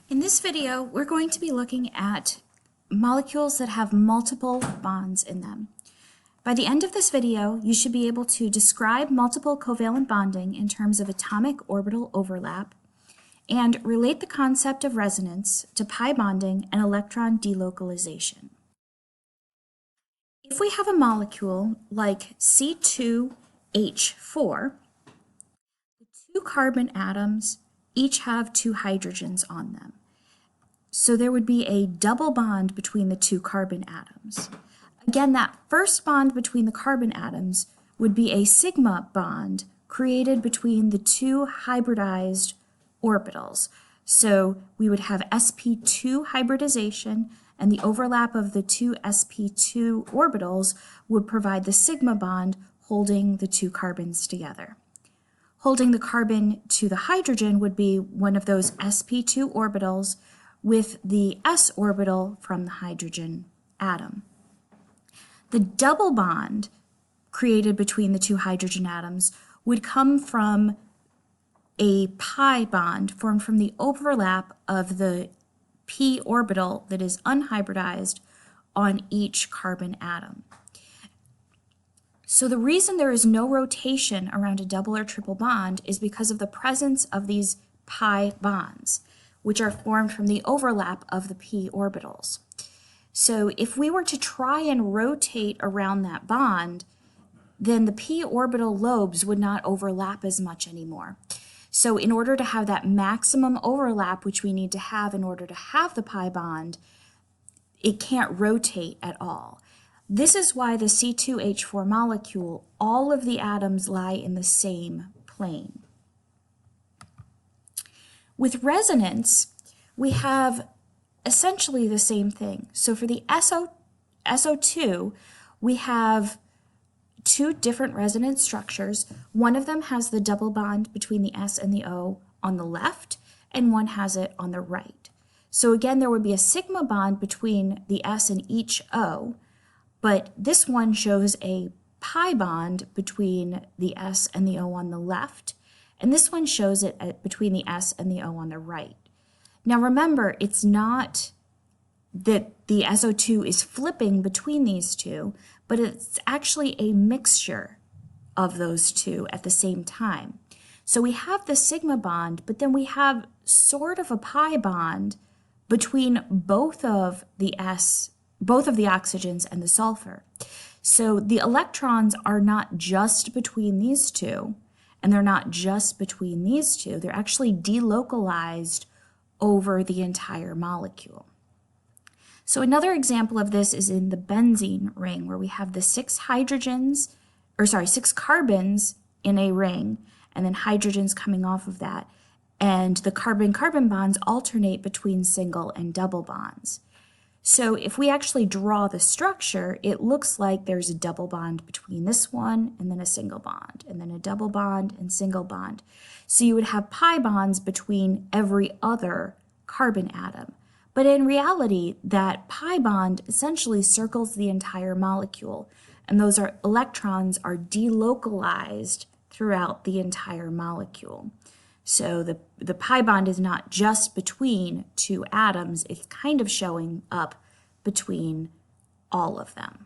In this video, we're going to be looking at molecules that have multiple bonds in them. By the end of this video, you should be able to describe multiple covalent bonding in terms of atomic orbital overlap and relate the concept of resonance to pi bonding and electron delocalization. If we have a molecule like C2H4, the two carbon atoms each have two hydrogens on them. So there would be a double bond between the two carbon atoms. Again, that first bond between the carbon atoms would be a sigma bond created between the two hybridized orbitals. So we would have sp2 hybridization, and the overlap of the two sp2 orbitals would provide the sigma bond holding the two carbons together. Holding the carbon to the hydrogen would be one of those sp2 orbitals with the s orbital from the hydrogen atom. The double bond created between the two hydrogen atoms would come from a pi bond formed from the overlap of the p orbital that is unhybridized on each carbon atom. So the reason there is no rotation around a double or triple bond is because of the presence of these pi bonds, which are formed from the overlap of the p orbitals. So if we were to try and rotate around that bond, then the p orbital lobes would not overlap as much anymore. So in order to have that maximum overlap, which we need to have in order to have the pi bond, it can't rotate at all. This is why the C2H4 molecule, all of the atoms lie in the same plane. With resonance, we have essentially the same thing. So for the SO2, we have two different resonance structures. One of them has the double bond between the S and the O on the left, and one has it on the right. So again, there would be a sigma bond between the S and each O, but this one shows a pi bond between the S and the O on the left, and this one shows it between the S and the O on the right. Now remember, it's not that the SO2 is flipping between these two, but it's actually a mixture of those two at the same time. So we have the sigma bond, but then we have sort of a pi bond between both of the oxygens and the sulfur. So the electrons are not just between these two, and they're not just between these two. They're actually delocalized over the entire molecule. So another example of this is in the benzene ring, where we have the six carbons in a ring, and then hydrogens coming off of that. And the carbon-carbon bonds alternate between single and double bonds. So if we actually draw the structure, it looks like there's a double bond between this one and then a single bond, and then a double bond and single bond. So you would have pi bonds between every other carbon atom. But in reality, that pi bond essentially circles the entire molecule, and those electrons are delocalized throughout the entire molecule. So the pi bond is not just between two atoms, it's kind of showing up between all of them.